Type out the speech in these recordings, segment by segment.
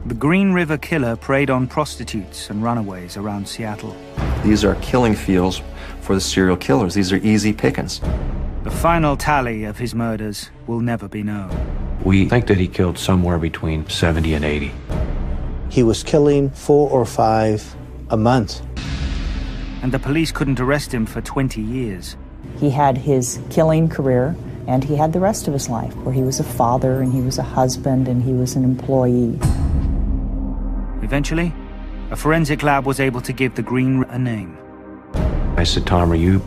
The Green River Killer preyed on prostitutes and runaways around Seattle. These are killing fields for the serial killers. These are easy pickings. The final tally of his murders will never be known. We think that he killed somewhere between 70 and 80. He was killing 4 or 5 a month. And the police couldn't arrest him for 20 years. He had his killing career, and he had the rest of his life, where he was a father, and he was a husband, and he was an employee. Eventually, a forensic lab was able to give the Green a name. I said, Tom, are you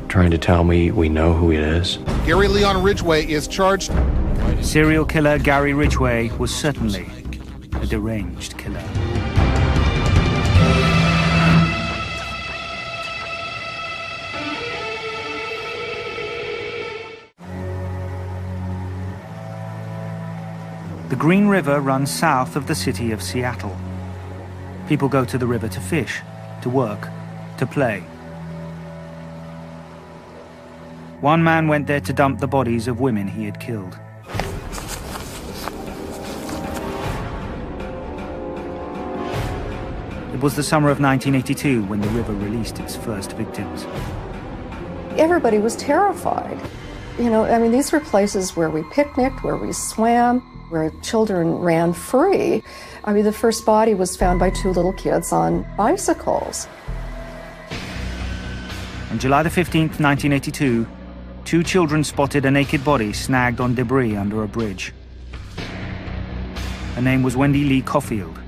trying to tell me we know who it is? Gary Leon Ridgway is charged. Serial killer Gary Ridgway was certainly a deranged killer. The Green River runs south of the city of Seattle. People go to the river to fish, to work, to play. One man went there to dump the bodies of women he had killed. It was the summer of 1982 when the river released its first victims. Everybody was terrified. You know, I mean, these were places where we picnicked, where we swam, where children ran free. I mean, the first body was found by 2 little kids on bicycles. On July the 15th, 1982, 2 children spotted a naked body snagged on debris under a bridge. Her name was Wendy Lee Caulfield,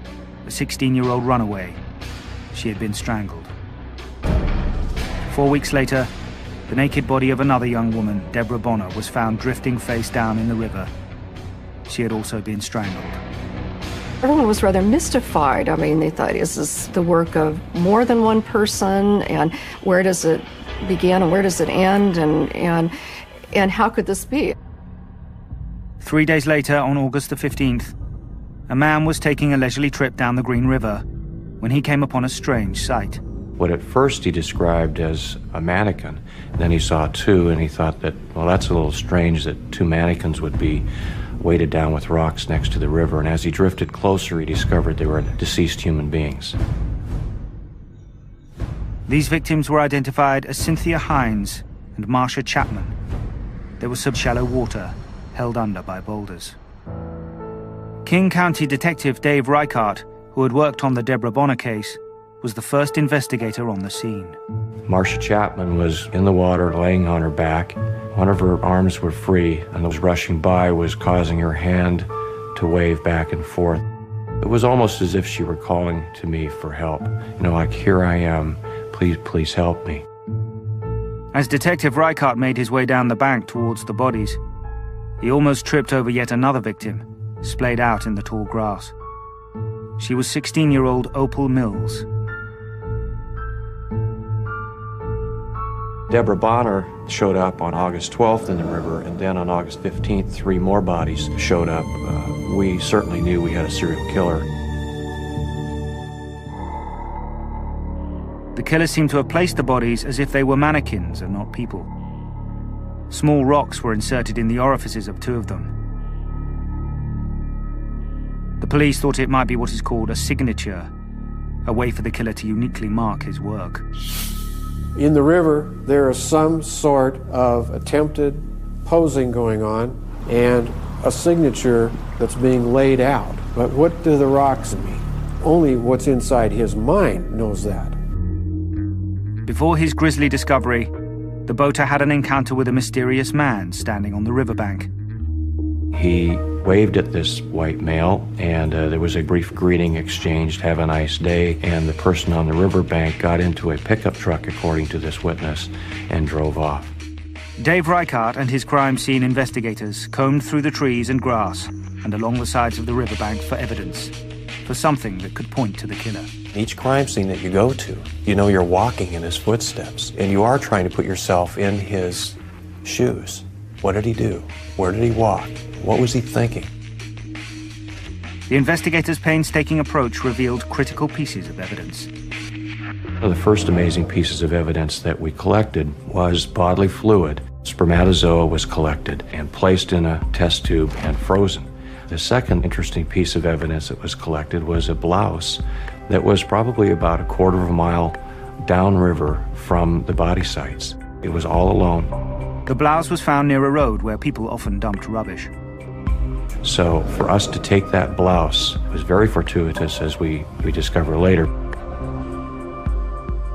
a 16-year-old runaway. She had been strangled. 4 weeks later, the naked body of another young woman, Deborah Bonner, was found drifting face down in the river. She had also been strangled. Everyone was rather mystified. I mean, they thought, is this the work of more than one person? And where does it begin and where does it end? And how could this be? 3 days later, on August the 15th, a man was taking a leisurely trip down the Green River when he came upon a strange sight. What at first he described as a mannequin. Then he saw 2 and he thought that, well, that's a little strange that 2 mannequins would be weighted down with rocks next to the river, and as he drifted closer, he discovered they were deceased human beings. These victims were identified as Cynthia Hines and Marcia Chapman. They were sub-shallow water, held under by boulders. King County Detective Dave Reichart, who had worked on the Deborah Bonner case, was the first investigator on the scene. Marcia Chapman was in the water, laying on her back. One of her arms were free, and those rushing by was causing her hand to wave back and forth. It was almost as if she were calling to me for help. You know, like, here I am, please help me. As Detective Reichart made his way down the bank towards the bodies, he almost tripped over yet another victim, splayed out in the tall grass. She was 16-year-old Opal Mills. Deborah Bonner showed up on August 12th in the river, and then on August 15th, 3 more bodies showed up. We certainly knew we had a serial killer. The killer seemed to have placed the bodies as if they were mannequins and not people. Small rocks were inserted in the orifices of 2 of them. The police thought it might be what is called a signature, a way for the killer to uniquely mark his work. In the river, there is some sort of attempted posing going on and a signature that's being laid out. But what do the rocks mean? Only what's inside his mind knows that. Before his grisly discovery, the boater had an encounter with a mysterious man standing on the riverbank. He waved at this white male, and there was a brief greeting exchanged, "Have a nice day," and the person on the riverbank got into a pickup truck, according to this witness, and drove off. Dave Reichart and his crime scene investigators combed through the trees and grass and along the sides of the riverbank for evidence, for something that could point to the killer. Each crime scene that you go to, you know you're walking in his footsteps, and you are trying to put yourself in his shoes. What did he do? Where did he walk? What was he thinking? The investigators' painstaking approach revealed critical pieces of evidence. One of the first amazing pieces of evidence that we collected was bodily fluid. Spermatozoa was collected and placed in a test tube and frozen. The second interesting piece of evidence that was collected was a blouse that was probably about a quarter of a mile downriver from the body sites. It was all alone. The blouse was found near a road where people often dumped rubbish. So for us to take that blouse was very fortuitous, as we discover later.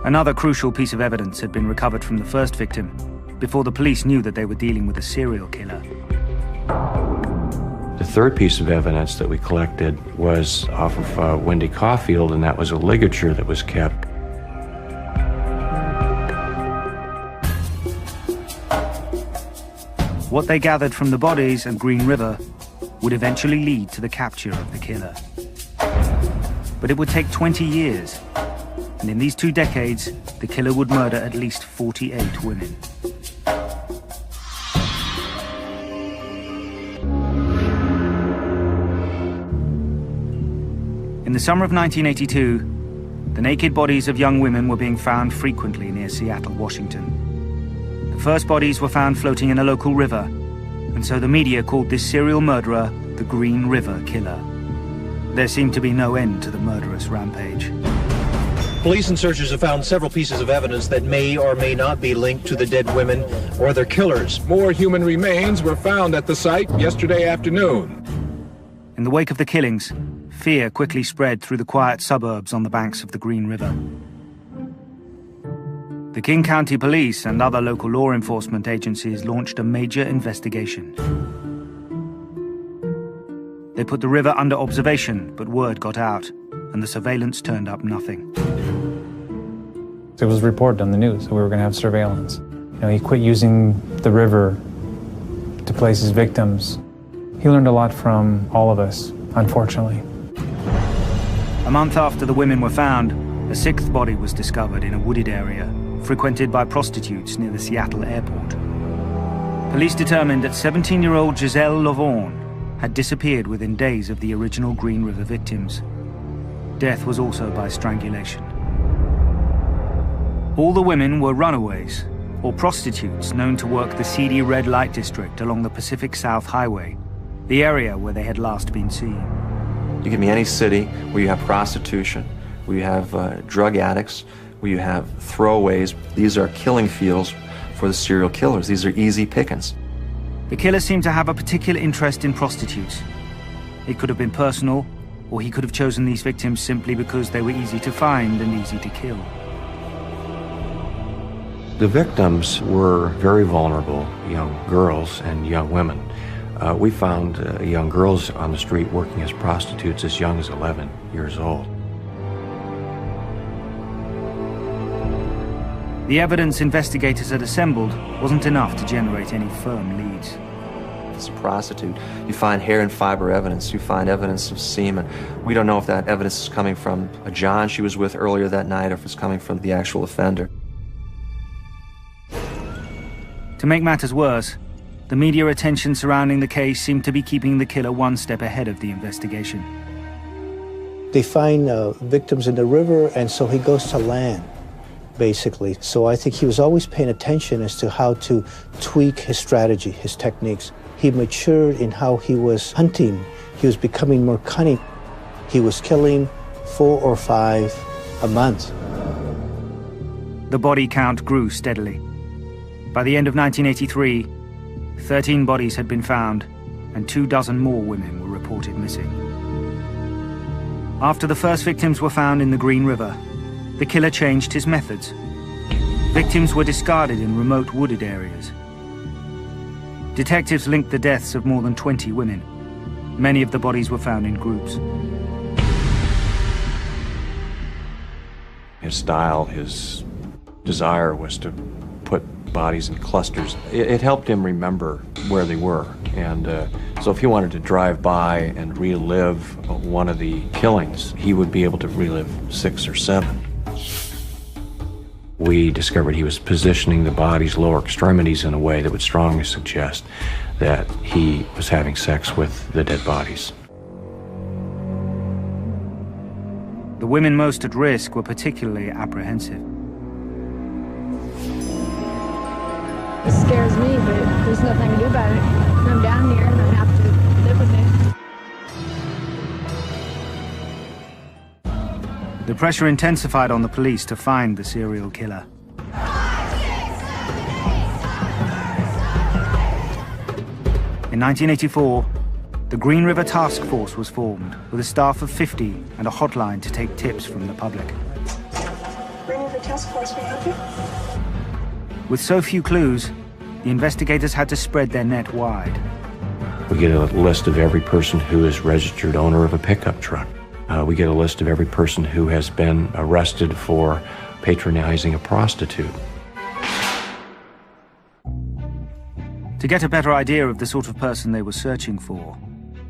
Another crucial piece of evidence had been recovered from the first victim before the police knew that they were dealing with a serial killer. The third piece of evidence that we collected was off of Wendy Caulfield, and that was a ligature that was kept. What they gathered from the bodies and Green River would eventually lead to the capture of the killer. But it would take 20 years, and in these 2 decades, the killer would murder at least 48 women. In the summer of 1982, the naked bodies of young women were being found frequently near Seattle, Washington. The first bodies were found floating in a local river, and so the media called this serial murderer the Green River Killer. There seemed to be no end to the murderous rampage. Police and searchers have found several pieces of evidence that may or may not be linked to the dead women or their killers. More human remains were found at the site yesterday afternoon. In the wake of the killings, fear quickly spread through the quiet suburbs on the banks of the Green River. The King County Police and other local law enforcement agencies launched a major investigation. They put the river under observation, but word got out, and the surveillance turned up nothing. It was reported on the news that we were going to have surveillance. He quit using the river to place his victims. He learned a lot from all of us, unfortunately. A month after the women were found, a 6th body was discovered in a wooded area, frequented by prostitutes near the Seattle airport. Police determined that 17-year-old Giselle Lavaughn had disappeared within days of the original Green River victims. Death was also by strangulation. All the women were runaways, or prostitutes known to work the seedy red light district along the Pacific South Highway, the area where they had last been seen. You give me any city where you have prostitution, where you have drug addicts, where you have throwaways. These are killing fields for the serial killers. These are easy pickings. The killer seemed to have a particular interest in prostitutes. It could have been personal, or he could have chosen these victims simply because they were easy to find and easy to kill. The victims were very vulnerable young girls and young women. We found young girls on the street working as prostitutes as young as 11 years old. The evidence investigators had assembled wasn't enough to generate any firm leads. It's a prostitute. You find hair and fiber evidence. You find evidence of semen. We don't know if that evidence is coming from a John she was with earlier that night or if it's coming from the actual offender. To make matters worse, the media attention surrounding the case seemed to be keeping the killer one step ahead of the investigation. They find victims in the river, and so he goes to land, basically. So I think he was always paying attention as to how to tweak his strategy, his techniques. He matured in how he was hunting. He was becoming more cunning. He was killing 4 or 5 a month. The body count grew steadily. By the end of 1983, 13 bodies had been found, and 24 more women were reported missing. After the first victims were found in the Green River, the killer changed his methods. Victims were discarded in remote wooded areas. Detectives linked the deaths of more than 20 women. Many of the bodies were found in groups. His style, his desire was to put bodies in clusters. It helped him remember where they were. And so if he wanted to drive by and relive one of the killings, he would be able to relive 6 or 7. We discovered he was positioning the body's lower extremities in a way that would strongly suggest that he was having sex with the dead bodies. The women most at risk were particularly apprehensive. It scares me, but there's nothing I can do about it. I'm down here and I have to live with it. The pressure intensified on the police to find the serial killer. In 1984, the Green River Task Force was formed with a staff of 50 and a hotline to take tips from the public. Green River Task Force, may I help you? With so few clues, the investigators had to spread their net wide. We get a list of every person who is registered owner of a pickup truck. We get a list of every person who has been arrested for patronizing a prostitute. To get a better idea of the sort of person they were searching for,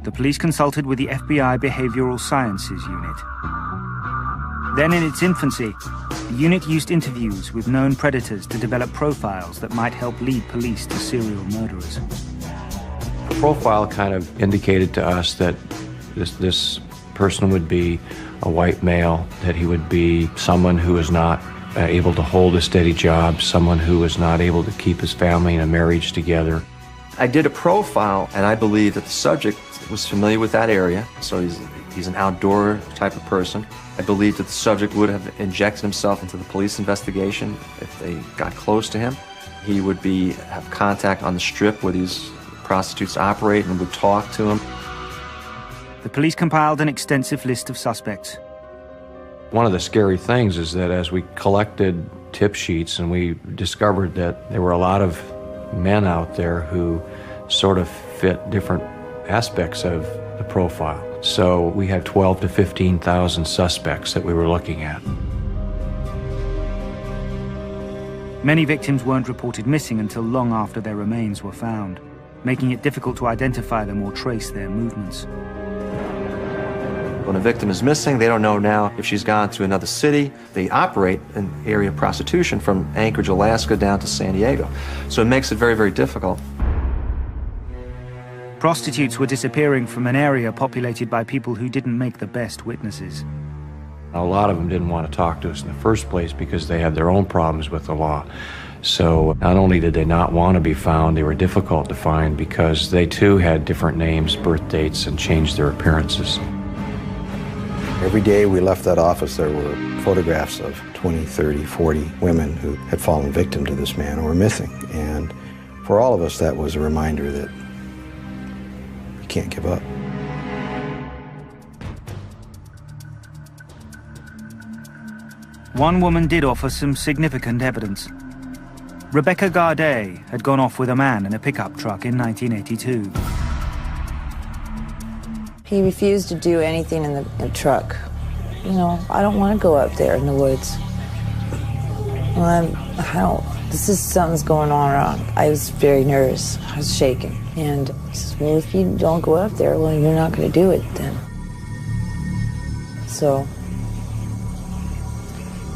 the police consulted with the FBI Behavioral Sciences Unit. Then in its infancy, the unit used interviews with known predators to develop profiles that might help lead police to serial murderers. The profile kind of indicated to us that this person would be a white male, that he would be someone who is not able to hold a steady job, someone who is not able to keep his family and a marriage together. I did a profile, and I believe that the subject was familiar with that area, so he's an outdoor type of person. I believe that the subject would have injected himself into the police investigation if they got close to him. He would have contact on the strip where these prostitutes operate and would talk to him. The police compiled an extensive list of suspects. One of the scary things is that as we collected tip sheets and we discovered that there were a lot of men out there who sort of fit different aspects of the profile. So we had 12 to 15,000 suspects that we were looking at. Many victims weren't reported missing until long after their remains were found, making it difficult to identify them or trace their movements. When a victim is missing, they don't know now if she's gone to another city. They operate an area of prostitution from Anchorage, Alaska down to San Diego. So it makes it very, very difficult. Prostitutes were disappearing from an area populated by people who didn't make the best witnesses. A lot of them didn't want to talk to us in the first place because they had their own problems with the law. So not only did they not want to be found, they were difficult to find because they too had different names, birth dates, and changed their appearances. Every day we left that office, there were photographs of 20, 30, 40 women who had fallen victim to this man or were missing. And for all of us, that was a reminder that you can't give up. One woman did offer some significant evidence. Rebecca Garday had gone off with a man in a pickup truck in 1982. He refused to do anything in the truck. You know, I don't want to go up there in the woods. Something's going on wrong. I was very nervous. I was shaking. And he says, well, if you don't go up there, well, you're not going to do it then. So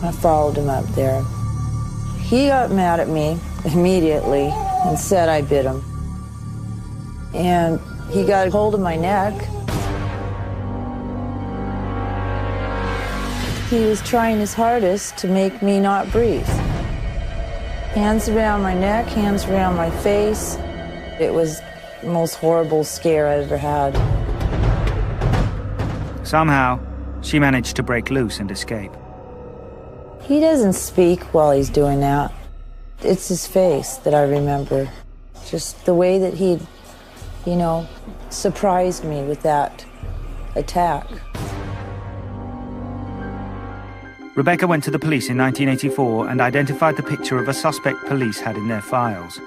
I followed him up there. He got mad at me immediately and said I bit him. And he got a hold of my neck. He was trying his hardest to make me not breathe. Hands around my neck, hands around my face. It was the most horrible scare I ever had. Somehow, she managed to break loose and escape. He doesn't speak while he's doing that. It's his face that I remember. Just the way that he, surprised me with that attack. Rebecca went to the police in 1984 and identified the picture of a suspect police had in their files.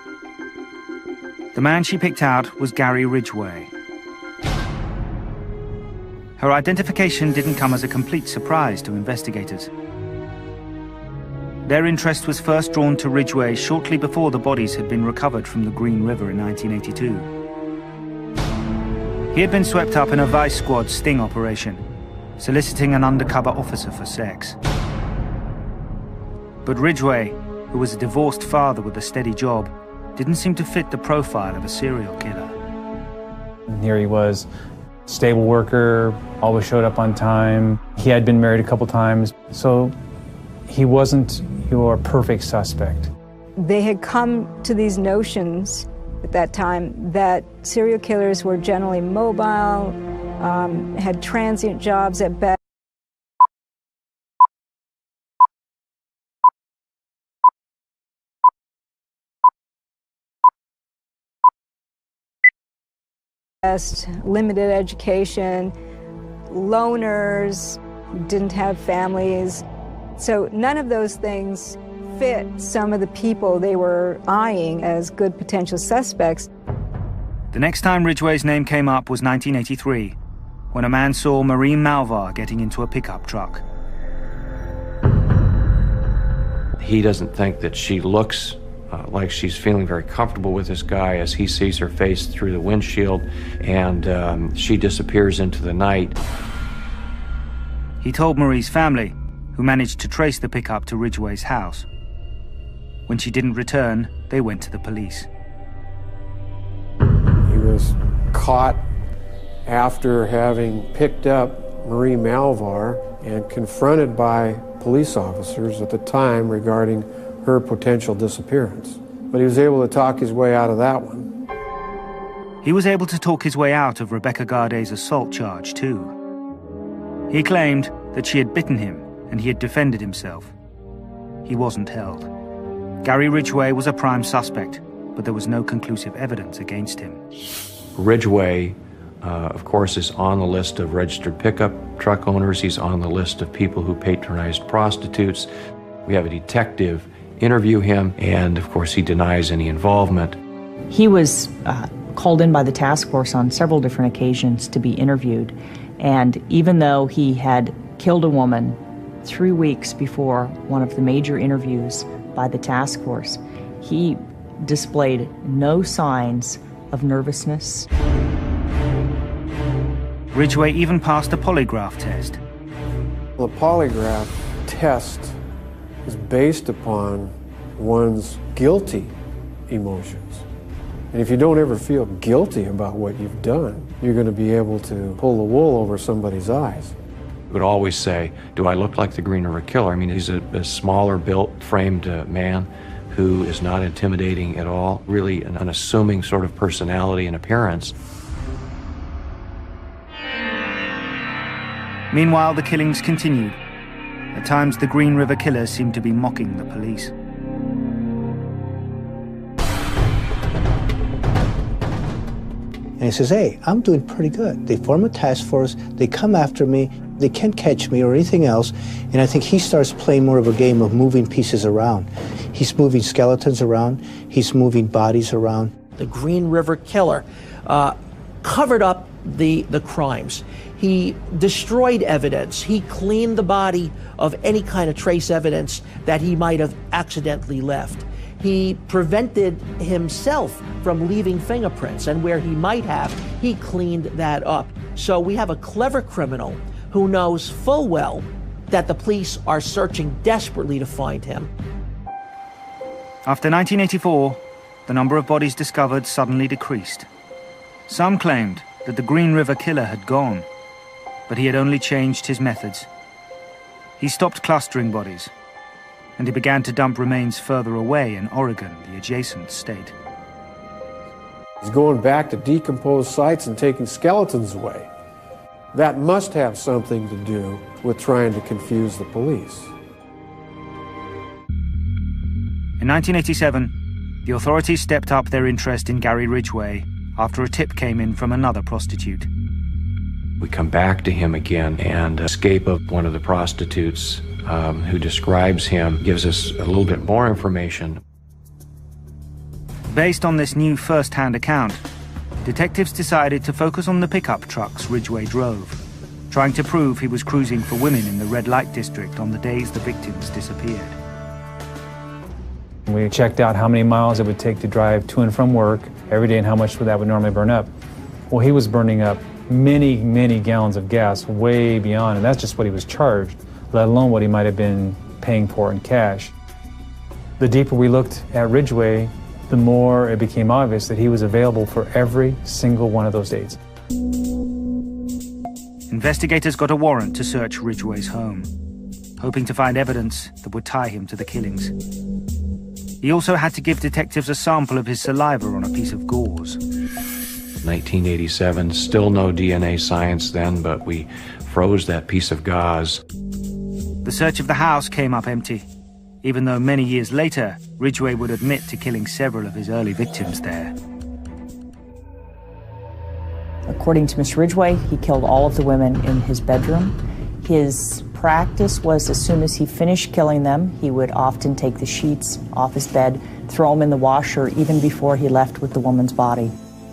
The man she picked out was Gary Ridgway. Her identification didn't come as a complete surprise to investigators. Their interest was first drawn to Ridgway shortly before the bodies had been recovered from the Green River in 1982. He had been swept up in a Vice Squad sting operation, soliciting an undercover officer for sex. But Ridgway, who was a divorced father with a steady job, didn't seem to fit the profile of a serial killer. And here he was, stable worker, always showed up on time. He had been married a couple times, so he wasn't your perfect suspect. They had come to these notions at that time that serial killers were generally mobile, had transient jobs at best. limited education, loners, didn't have families. So none of those things fit some of the people they were eyeing as good potential suspects. The next time Ridgway's name came up was 1983, when a man saw Marie Malvar getting into a pickup truck. He doesn't think that she looks like she's feeling very comfortable with this guy as he sees her face through the windshield, and she disappears into the night. He told Marie's family, who managed to trace the pickup to Ridgway's house. When she didn't return, they went to the police. He was caught after having picked up Marie Malvar and confronted by police officers at the time regarding her potential disappearance. But he was able to talk his way out of that one. He was able to talk his way out of Rebecca Gardet's assault charge, too. He claimed that she had bitten him and he had defended himself. He wasn't held. Gary Ridgway was a prime suspect, but there was no conclusive evidence against him. Ridgway, of course, is on the list of registered pickup truck owners. He's on the list of people who patronized prostitutes. We have a detective interview him, and of course he denies any involvement. He was called in by the task force on several different occasions to be interviewed, and even though he had killed a woman 3 weeks before one of the major interviews by the task force, he displayed no signs of nervousness. Ridgway even passed a polygraph test. The polygraph test is based upon one's guilty emotions. And if you don't ever feel guilty about what you've done, you're going to be able to pull the wool over somebody's eyes. Would always say, do I look like the Green River Killer? I mean, he's a smaller built, framed man who is not intimidating at all, really an unassuming sort of personality and appearance. Meanwhile, the killings continued. At times, the Green River Killer seemed to be mocking the police. And he says, hey, I'm doing pretty good. They form a task force, they come after me, they can't catch me or anything else. And I think he starts playing more of a game of moving pieces around. He's moving skeletons around, he's moving bodies around. The Green River Killer covered up the crimes. He destroyed evidence. He cleaned the body of any kind of trace evidence that he might have accidentally left. He prevented himself from leaving fingerprints, and where he might have, he cleaned that up. So we have a clever criminal who knows full well that the police are searching desperately to find him. After 1984, the number of bodies discovered suddenly decreased. Some claimed that the Green River Killer had gone, but he had only changed his methods. He stopped clustering bodies, and he began to dump remains further away in Oregon, the adjacent state. He's going back to decomposed sites and taking skeletons away. That must have something to do with trying to confuse the police. In 1987, the authorities stepped up their interest in Gary Ridgway after a tip came in from another prostitute. We come back to him again, and escape of one of the prostitutes who describes him gives us a little bit more information. Based on this new first-hand account, detectives decided to focus on the pickup trucks Ridgway drove, trying to prove he was cruising for women in the red light district on the days the victims disappeared. We checked out how many miles it would take to drive to and from work every day and how much that would normally burn up. Well, he was burning up many, many gallons of gas, way beyond, and that's just what he was charged, let alone what he might have been paying for in cash. The deeper we looked at Ridgway, the more it became obvious that he was available for every single one of those dates. Investigators got a warrant to search Ridgway's home, hoping to find evidence that would tie him to the killings. He also had to give detectives a sample of his saliva on a piece of gauze. 1987, still no DNA science then, but we froze that piece of gauze. The search of the house came up empty, even though many years later, Ridgway would admit to killing several of his early victims there. According to Miss Ridgway, he killed all of the women in his bedroom. His practice was as soon as he finished killing them, he would often take the sheets off his bed, throw them in the washer even before he left with the woman's body.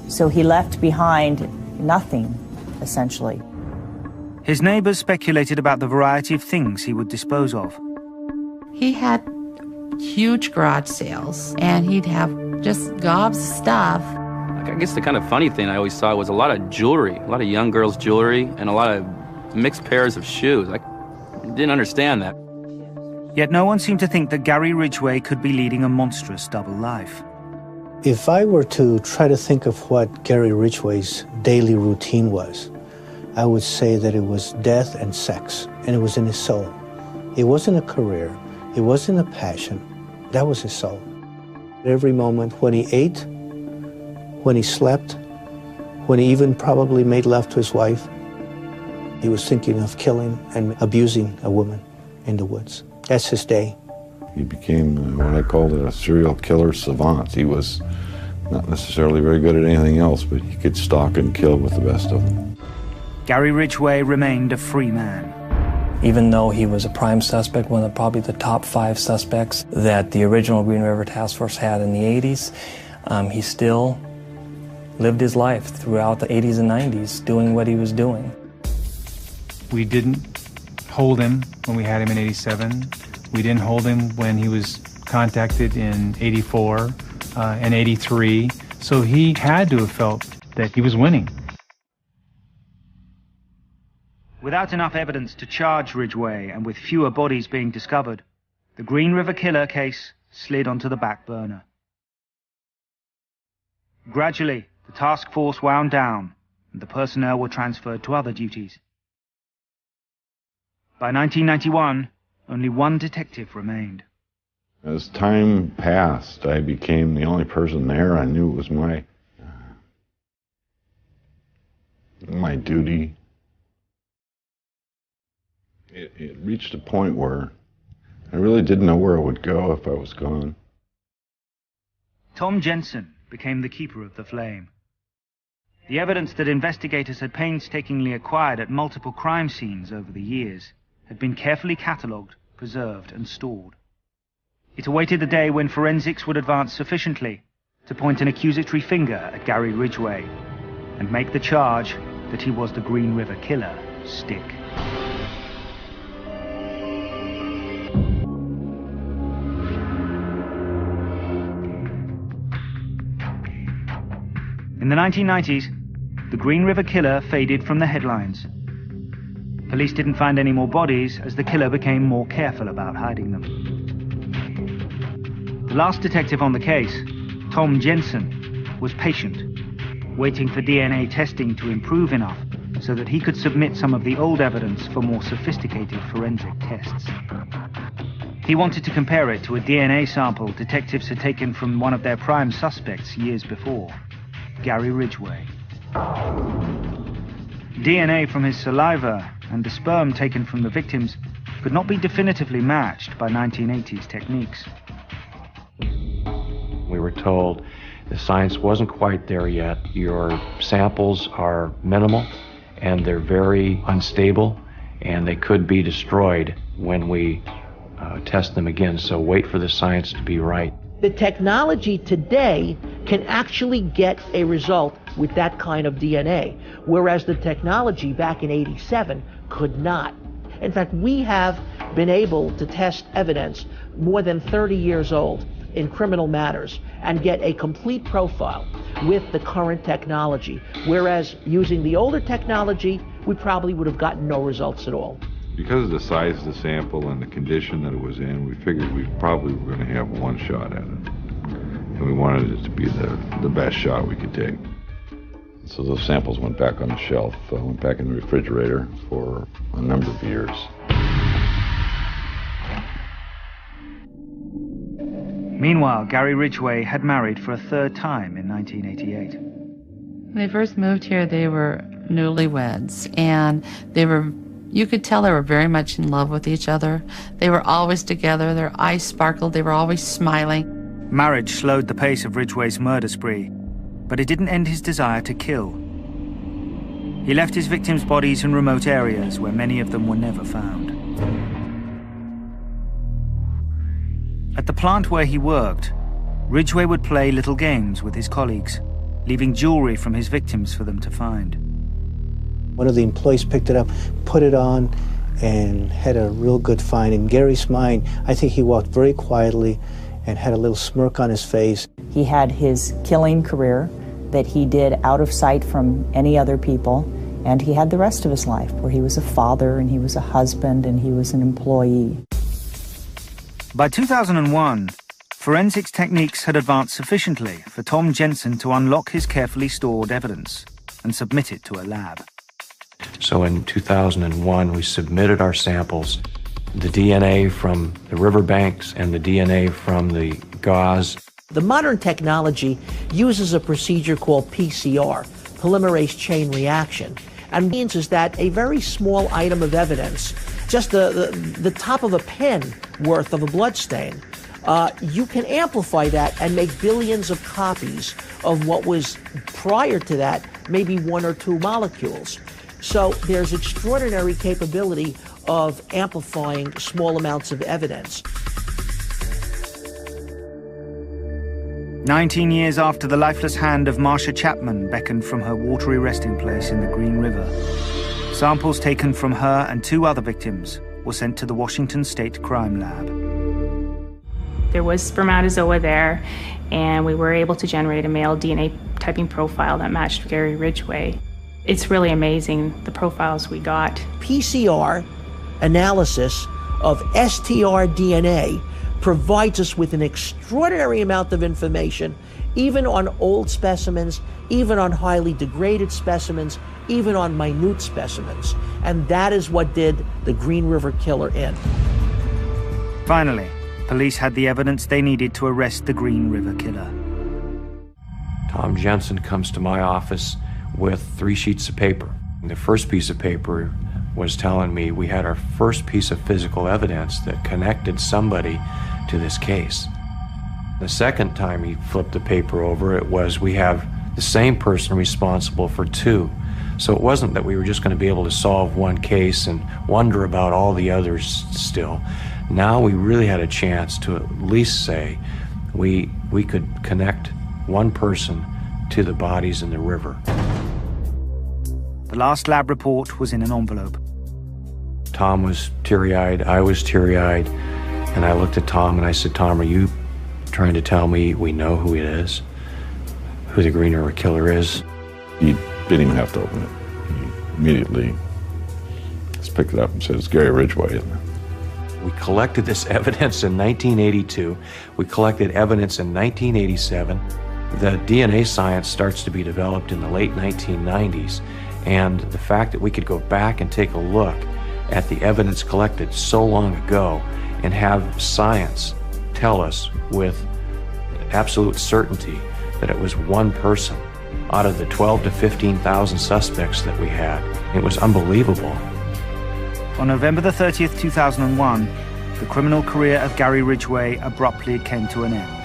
So he left behind nothing, essentially. His neighbors speculated about the variety of things he would dispose of. He had huge garage sales, and he'd have just gobs of stuff. I guess the kind of funny thing I always saw was a lot of jewelry, a lot of young girls' jewelry, and a lot of mixed pairs of shoes. I didn't understand that. Yet no one seemed to think that Gary Ridgway could be leading a monstrous double life. If I were to try to think of what Gary Ridgway's daily routine was, I would say that it was death and sex, and it was in his soul. It wasn't a career, it wasn't a passion, that was his soul. Every moment, when he ate, when he slept, when he even probably made love to his wife, he was thinking of killing and abusing a woman in the woods. That's his day. He became what I called a serial killer savant. He was not necessarily very good at anything else, but he could stalk and kill with the best of them. Gary Ridgway remained a free man. Even though he was a prime suspect, one of probably the top 5 suspects that the original Green River Task Force had in the 80s, he still lived his life throughout the 80s and 90s doing what he was doing. We didn't hold him when we had him in 87. We didn't hold him when he was contacted in 84 and 83. So he had to have felt that he was winning. Without enough evidence to charge Ridgway and with fewer bodies being discovered, the Green River Killer case slid onto the back burner. Gradually, the task force wound down and the personnel were transferred to other duties. By 1991, only one detective remained. As time passed, I became the only person there. I knew it was my duty. It reached a point where I really didn't know where I would go if I was gone. Tom Jensen became the keeper of the flame. The evidence that investigators had painstakingly acquired at multiple crime scenes over the years had been carefully catalogued, preserved, and stored. It awaited the day when forensics would advance sufficiently to point an accusatory finger at Gary Ridgway and make the charge that he was the Green River Killer stick. In the 1990s, the Green River Killer faded from the headlines. Police didn't find any more bodies as the killer became more careful about hiding them. The last detective on the case, Tom Jensen, was patient, waiting for DNA testing to improve enough so that he could submit some of the old evidence for more sophisticated forensic tests. He wanted to compare it to a DNA sample detectives had taken from one of their prime suspects years before, Gary Ridgway. DNA from his saliva and the sperm taken from the victims could not be definitively matched by 1980s techniques. We were told the science wasn't quite there yet. Your samples are minimal and they're very unstable and they could be destroyed when we test them again. So wait for the science to be right. The technology today can actually get a result with that kind of DNA, whereas the technology back in '87 could not. In fact, we have been able to test evidence more than 30 years old in criminal matters and get a complete profile with the current technology, whereas using the older technology, we probably would have gotten no results at all. Because of the size of the sample and the condition that it was in, we figured we probably were going to have one shot at it. And we wanted it to be the best shot we could take. So those samples went back on the shelf, went back in the refrigerator for a number of years. Meanwhile, Gary Ridgway had married for a third time in 1988. When they first moved here, they were newlyweds, and you could tell they were very much in love with each other. They were always together, their eyes sparkled, they were always smiling. Marriage slowed the pace of Ridgway's murder spree, but it didn't end his desire to kill. He left his victims' bodies in remote areas where many of them were never found. At the plant where he worked, Ridgway would play little games with his colleagues, leaving jewelry from his victims for them to find. One of the employees picked it up, put it on, and had a real good find. In Gary's mind, I think he walked very quietly and had a little smirk on his face. He had his killing career that he did out of sight from any other people, and he had the rest of his life where he was a father and he was a husband and he was an employee. By 2001, forensics techniques had advanced sufficiently for Tom Jensen to unlock his carefully stored evidence and submit it to a lab. So in 2001, we submitted our samples, the DNA from the riverbanks and the DNA from the gauze. The modern technology uses a procedure called PCR, polymerase chain reaction, and means is that a very small item of evidence, just the top of a pen worth of a blood stain, you can amplify that and make billions of copies of what was prior to that, maybe 1 or 2 molecules. So there's extraordinary capability of amplifying small amounts of evidence. 19 years after the lifeless hand of Marcia Chapman beckoned from her watery resting place in the Green River, samples taken from her and 2 other victims were sent to the Washington State Crime Lab. There was spermatozoa there, and we were able to generate a male DNA typing profile that matched Gary Ridgway. It's really amazing, the profiles we got. PCR analysis of STR DNA provides us with an extraordinary amount of information, even on old specimens, even on highly degraded specimens, even on minute specimens. And that is what did the Green River Killer in. Finally, police had the evidence they needed to arrest the Green River Killer. Tom Jensen comes to my office with 3 sheets of paper. The first piece of paper was telling me we had our first piece of physical evidence that connected somebody to this case. The second time he flipped the paper over, it was we have the same person responsible for 2. So it wasn't that we were just going to be able to solve one case and wonder about all the others still. Now we really had a chance to at least say we could connect one person to the bodies in the river. The last lab report was in an envelope. Tom was teary-eyed, I was teary-eyed, and I looked at Tom and I said, Tom, are you trying to tell me we know who it is? Who the Green River Killer is? He didn't even have to open it. He immediately just picked it up and said, it's Gary Ridgway, isn't it? We collected this evidence in 1982. We collected evidence in 1987. The DNA science starts to be developed in the late 1990s. And the fact that we could go back and take a look at the evidence collected so long ago and have science tell us with absolute certainty that it was one person out of the 12 to 15,000 suspects that we had. It was unbelievable. On November the 30th, 2001, the criminal career of Gary Ridgway abruptly came to an end.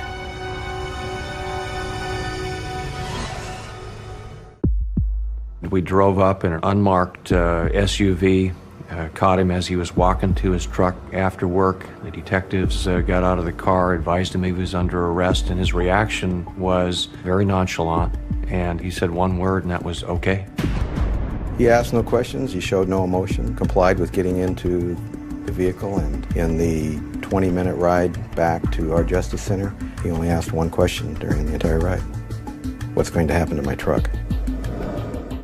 We drove up in an unmarked SUV, caught him as he was walking to his truck after work. The detectives got out of the car, advised him he was under arrest, and his reaction was very nonchalant. And he said one word, and that was, okay. He asked no questions, he showed no emotion, complied with getting into the vehicle, and in the 20-minute ride back to our Justice Center, he only asked one question during the entire ride. What's going to happen to my truck?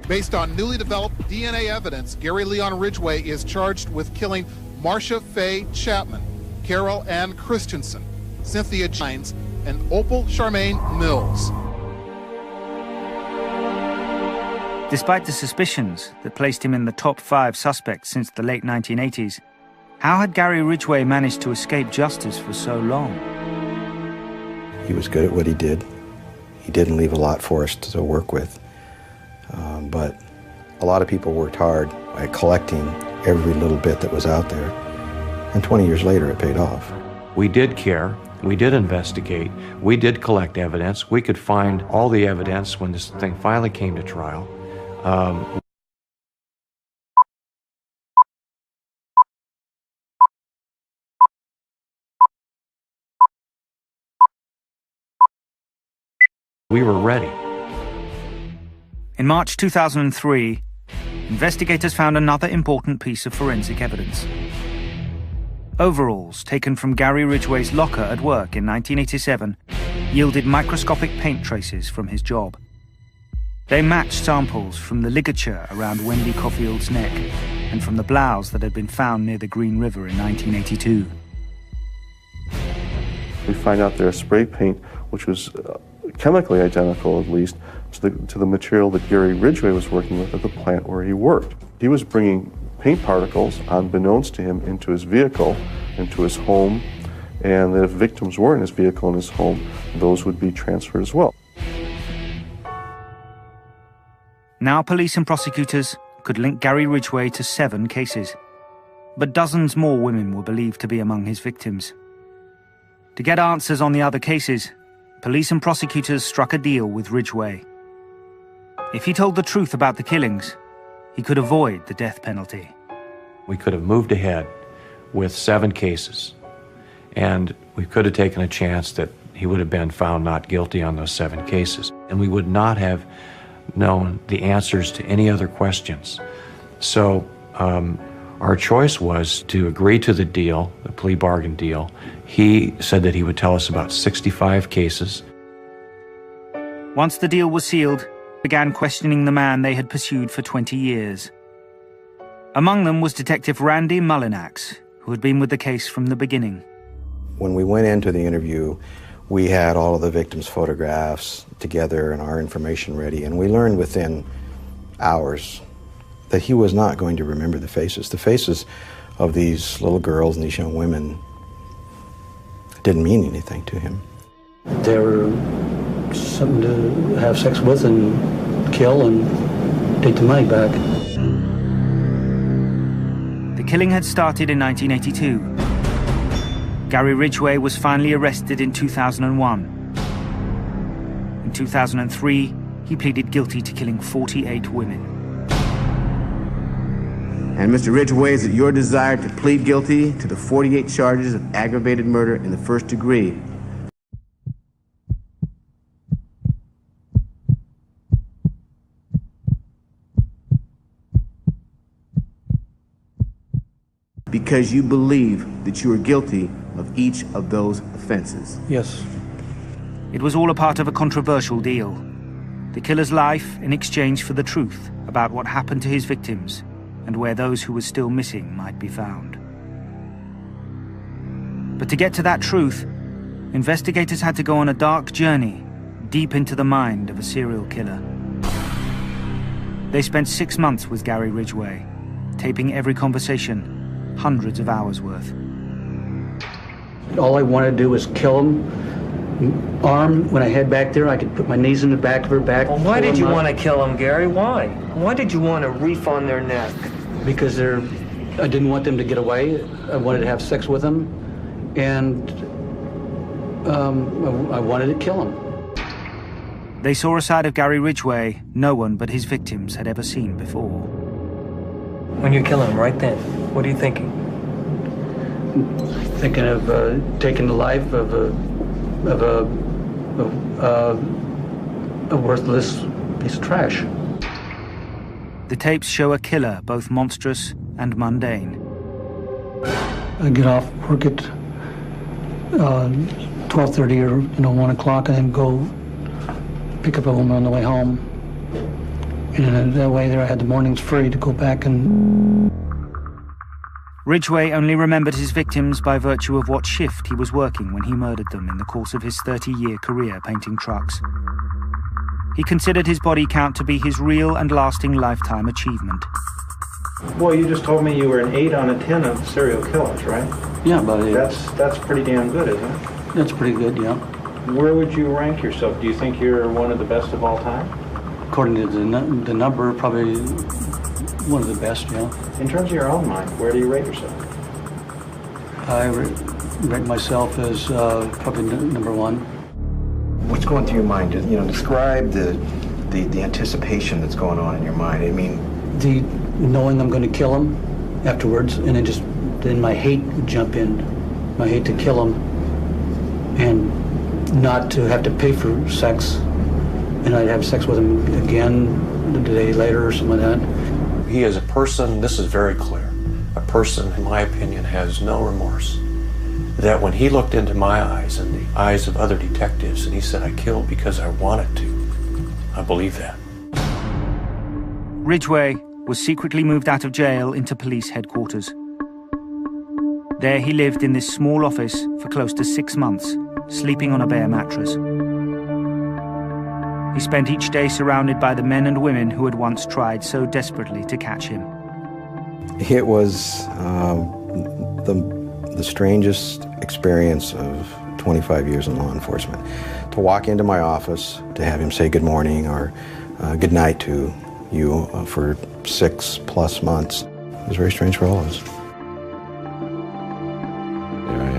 Based on newly developed DNA evidence, Gary Leon Ridgway is charged with killing Marcia Faye Chapman, Carol Ann Christensen, Cynthia Gines, and Opal Charmaine Mills. Despite the suspicions that placed him in the top 5 suspects since the late 1980s, how had Gary Ridgway managed to escape justice for so long? He was good at what he did. He didn't leave a lot for us to work with. But a lot of people worked hard at collecting every little bit that was out there. And 20 years later, it paid off. We did care. We did investigate. We did collect evidence. We could find all the evidence when this thing finally came to trial. We were ready. In March 2003, investigators found another important piece of forensic evidence. Overalls taken from Gary Ridgway's locker at work in 1987 yielded microscopic paint traces from his job. They matched samples from the ligature around Wendy Caulfield's neck and from the blouse that had been found near the Green River in 1982. We find out there's spray paint, which was chemically identical, at least, to the material that Gary Ridgway was working with at the plant where he worked. He was bringing paint particles, unbeknownst to him, into his vehicle, into his home, and that if victims were in his vehicle in his home, those would be transferred as well. Now police and prosecutors could link Gary Ridgway to 7 cases, but dozens more women were believed to be among his victims. To get answers on the other cases, police and prosecutors struck a deal with Ridgway. If he told the truth about the killings, he could avoid the death penalty. We could have moved ahead with 7 cases, and we could have taken a chance that he would have been found not guilty on those 7 cases, and we would not have known the answers to any other questions. So our choice was to agree to the deal, the plea bargain deal. He said that he would tell us about 65 cases. Once the deal was sealed, began questioning the man they had pursued for 20 years. Among them was Detective Randy Mullinax, who had been with the case from the beginning. When we went into the interview, we had all of the victims' photographs together and our information ready, and we learned within hours that he was not going to remember the faces. The faces of these little girls and these young women didn't mean anything to him. They were something to have sex with and kill and take the money back. The killing had started in 1982. Gary Ridgway was finally arrested in 2001. In 2003, he pleaded guilty to killing 48 women. And Mr. Ridgway, is it your desire to plead guilty to the 48 charges of aggravated murder in the first degree? Because you believe that you are guilty of each of those offenses? Yes. It was all a part of a controversial deal. The killer's life in exchange for the truth about what happened to his victims and where those who were still missing might be found. But to get to that truth, investigators had to go on a dark journey deep into the mind of a serial killer. They spent 6 months with Gary Ridgway, taping every conversation, hundreds of hours worth. All I wanted to do was kill him. Arm, when I head back there, I could put my knees in the back of her back. Well, why did you want to kill him, Gary? Why? Why did you want a reef on their neck? Because I didn't want them to get away. I wanted to have sex with them, and I wanted to kill him. They saw a side of Gary Ridgway no one but his victims had ever seen before. When you kill him right then, what are you thinking? Thinking of taking the life of a worthless piece of trash. The tapes show a killer both monstrous and mundane. I get off work at 12:30 or 1 o'clock, and then go pick up a woman on the way home. And that way there I had the mornings free to go back and... Ridgway only remembered his victims by virtue of what shift he was working when he murdered them in the course of his 30-year career painting trucks. He considered his body count to be his real and lasting lifetime achievement. Well, you just told me you were an 8 on a 10 of serial killers, right? Yeah, but That's pretty damn good, isn't it? That's pretty good, yeah. Where would you rank yourself? Do you think you're one of the best of all time? According to the number, probably one of the best, yeah. In terms of your own mind, where do you rate yourself? I rate myself as probably number 1. What's going through your mind? Describe the anticipation that's going on in your mind. I mean, the knowing I'm going to kill him afterwards, and then my hate would jump in. My hate to kill him and not to have to pay for sex and I'd have sex with him again the day later or something like that. He is a person, this is very clear, a person, in my opinion, has no remorse. That when he looked into my eyes and the eyes of other detectives and he said, I killed because I wanted to, I believe that. Ridgway was secretly moved out of jail into police headquarters. There he lived in this small office for close to 6 months, sleeping on a bare mattress. He spent each day surrounded by the men and women who had once tried so desperately to catch him. It was the strangest experience of 25 years in law enforcement. To walk into my office, to have him say good morning or good night to you for 6+ months, it was very strange for all of us. Yeah, I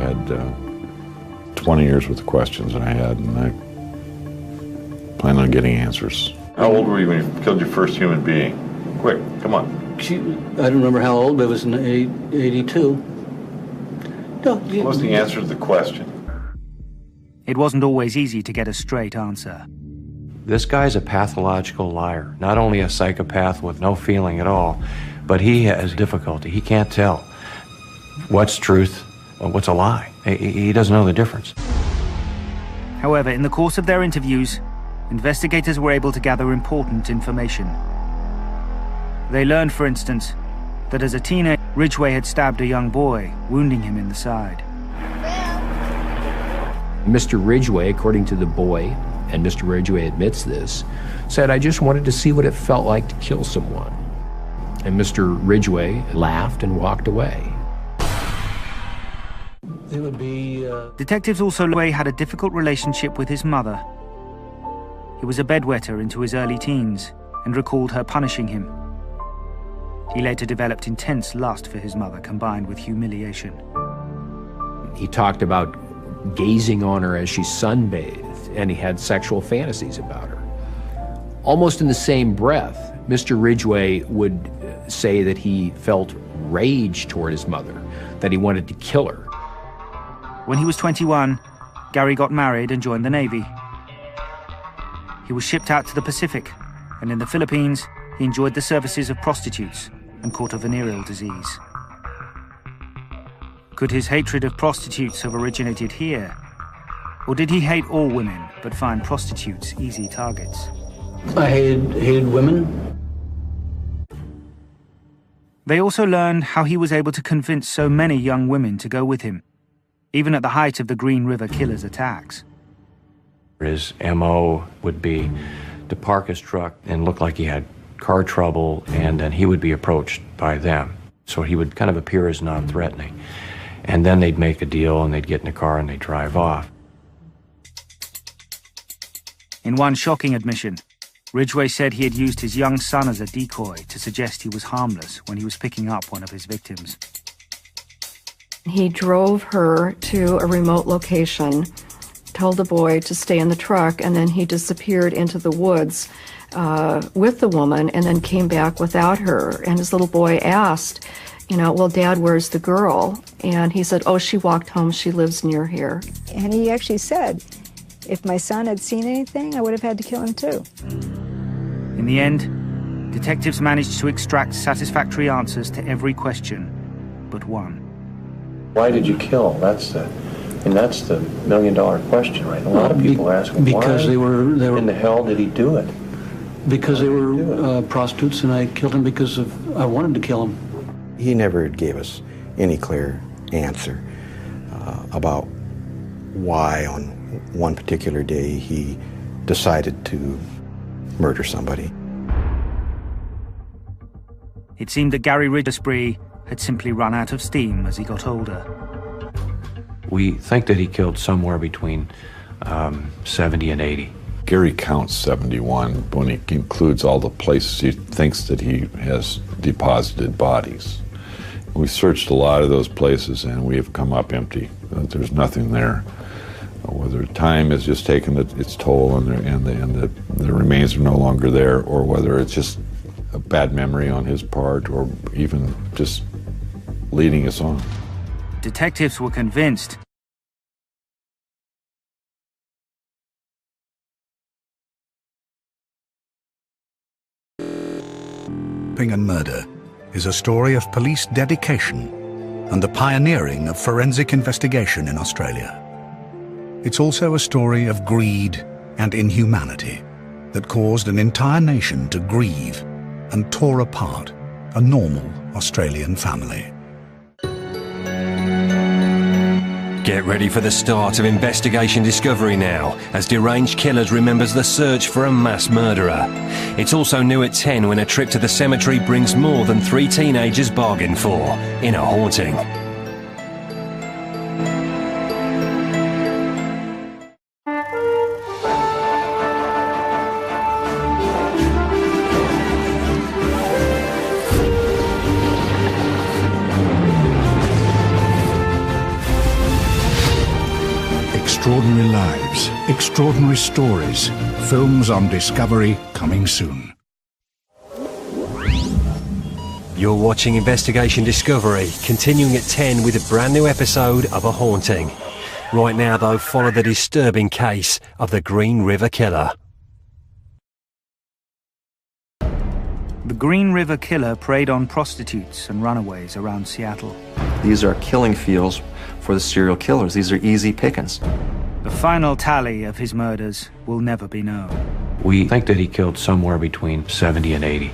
had 20 years worth of questions and I plan on getting answers. How old were you when you killed your first human being? Quick, come on. I don't remember how old, but it was in 82. No, What's the answer to the question? It wasn't always easy to get a straight answer. This guy's a pathological liar, not only a psychopath with no feeling at all, but he has difficulty. He can't tell what's truth or what's a lie. He doesn't know the difference. However, in the course of their interviews, investigators were able to gather important information. They learned, for instance, that as a teenager, Ridgway had stabbed a young boy, wounding him in the side. Mr. Ridgway, according to the boy, and Mr. Ridgway admits this, said, I just wanted to see what it felt like to kill someone. And Mr. Ridgway laughed and walked away. It would be... Detectives also Ridgway had a difficult relationship with his mother. He was a bedwetter into his early teens and recalled her punishing him. He later developed intense lust for his mother combined with humiliation. He talked about gazing on her as she sunbathed, and he had sexual fantasies about her. Almost in the same breath, Mr. Ridgway would say that he felt rage toward his mother, that he wanted to kill her. When he was 21, Gary got married and joined the Navy. He was shipped out to the Pacific, and in the Philippines, he enjoyed the services of prostitutes and caught a venereal disease. Could his hatred of prostitutes have originated here? Or did he hate all women, but find prostitutes easy targets? I hated women. They also learned how he was able to convince so many young women to go with him, even at the height of the Green River Killer's attacks. His M.O. would be to park his truck and look like he had car trouble, and then he would be approached by them. So he would kind of appear as non-threatening. And then they'd make a deal and they'd get in a car and they'd drive off. In one shocking admission, Ridgway said he had used his young son as a decoy to suggest he was harmless when he was picking up one of his victims. He drove her to a remote location, told the boy to stay in the truck, and then he disappeared into the woods with the woman and then came back without her. And his little boy asked, well, Dad, where's the girl? And he said, oh, she walked home. She lives near here. And he actually said, if my son had seen anything, I would have had to kill him too. In the end, detectives managed to extract satisfactory answers to every question but one. Why did you kill? That's the $1 million question, right? A lot of people ask, because they were in the hell did he do it? Because they were prostitutes, and I killed him because I wanted to kill him. He never gave us any clear answer about why on one particular day he decided to murder somebody. It seemed that Gary Ridgway's spree had simply run out of steam as he got older. We think that he killed somewhere between 70 and 80. Gary counts 71 when he includes all the places he thinks that he has deposited bodies. We searched a lot of those places and we have come up empty. There's nothing there. Whether time has just taken its toll and the remains are no longer there, or whether it's just a bad memory on his part, or even just leading us on. Detectives were convinced kidnapping and murder is a story of police dedication and the pioneering of forensic investigation in Australia. It's also a story of greed and inhumanity that caused an entire nation to grieve and tore apart a normal Australian family. Get ready for the start of Investigation Discovery now, as Deranged Killers remembers the search for a mass murderer. It's also new at 10 when a trip to the cemetery brings more than 3 teenagers bargained for in a haunting. Extraordinary lives, extraordinary stories. Films on Discovery coming soon. You're watching Investigation Discovery, continuing at 10 with a brand new episode of A Haunting. Right now, though, follow the disturbing case of the Green River Killer. The Green River Killer preyed on prostitutes and runaways around Seattle. These are killing fields for the serial killers. These are easy pickings. The final tally of his murders will never be known. We think that he killed somewhere between 70 and 80.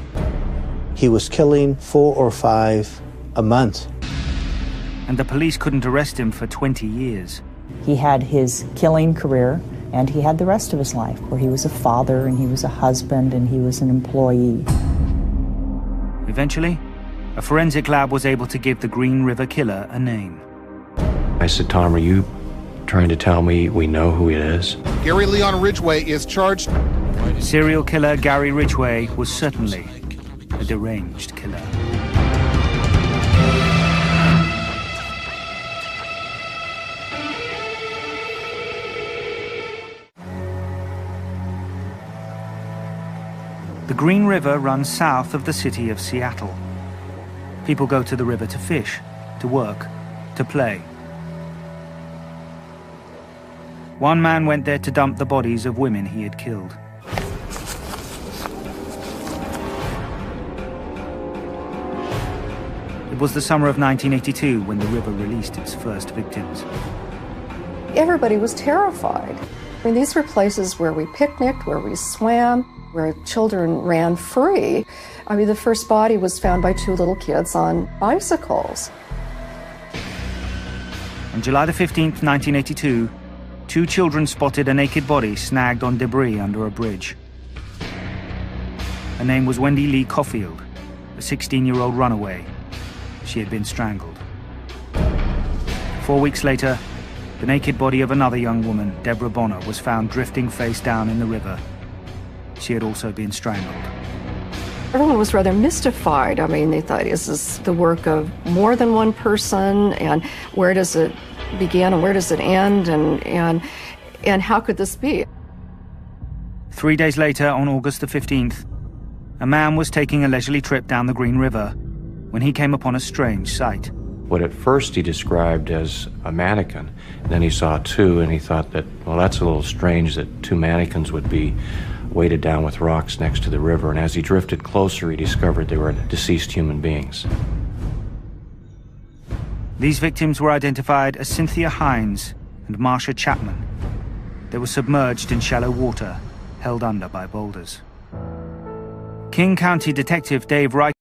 He was killing 4 or 5 a month. And the police couldn't arrest him for 20 years. He had his killing career, and he had the rest of his life, where he was a father, and he was a husband, and he was an employee. Eventually, a forensic lab was able to give the Green River Killer a name. I said, Tom, are you trying to tell me we know who it is? Gary Leon Ridgway is charged. Serial killer Gary Ridgway was certainly a deranged killer. The Green River runs south of the city of Seattle. People go to the river to fish, to work, to play. One man went there to dump the bodies of women he had killed. It was the summer of 1982 when the river released its first victims. Everybody was terrified. I mean, these were places where we picnicked, where we swam, where children ran free. I mean, the first body was found by 2 little kids on bicycles. On July the 15th, 1982, 2 children spotted a naked body snagged on debris under a bridge. Her name was Wendy Lee Caulfield, a 16-year-old runaway. She had been strangled. 4 weeks later, the naked body of another young woman, Deborah Bonner, was found drifting face down in the river. She had also been strangled. Everyone was rather mystified. I mean, they thought, is this the work of more than one person? And where does it begin and where does it end? And how could this be? 3 days later, on August the 15th, a man was taking a leisurely trip down the Green River when he came upon a strange sight. What at first he described as a mannequin, and then he saw 2 and he thought that, well, that's a little strange that 2 mannequins would be weighted down with rocks next to the river, and as he drifted closer he discovered they were deceased human beings. These victims were identified as Cynthia Hines and Marsha Chapman. They were submerged in shallow water, held under by boulders. King County Detective Dave Wright